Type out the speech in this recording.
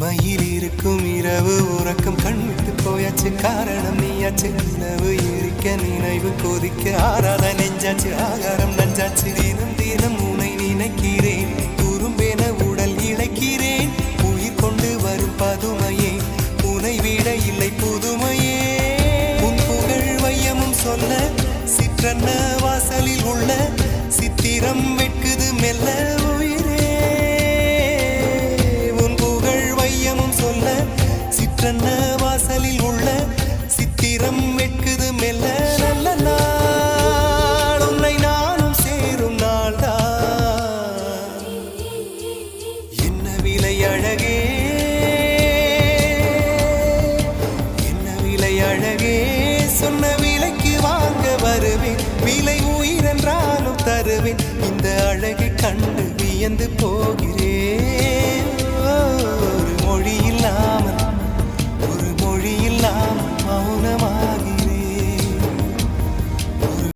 தனிமையில் இருக்கும் இரவு உறக்கம் கண்விட்டு போயாச்சு காரணம் நீயாச்சு நிலவு எரிக்க நினைவு கொதிக்க ஆறாத நெஞ்சாச்சு ஆகாரம் நஞ்சாச்சு தினம் தினம் உனை நினைக்கிறேன் குறும்பென உடல் இழைக்கிறேன் உயிர் கொண்டு வரும் பதுமையே உனை விட இல்லை புதுமையே உன் புகழ் வையமும் சொல்ல சிற்றன்ன வாசலில் உள்ள சித்திரம் வெட்குது மெல்ல வாசலில் உள்ள சித்திரம் வெட்குது மெல்ல நல்ல நாள் உன்னை நானும் சேரும் நாள்தான் என்ன விலை அழகே என்ன விலை அழகே சொன்ன விலைக்கு வாங்க வருவேன் விலை உயிரென்றாலும் தருவேன் இந்த அழகை கண்டு வியந்து போகிறேன்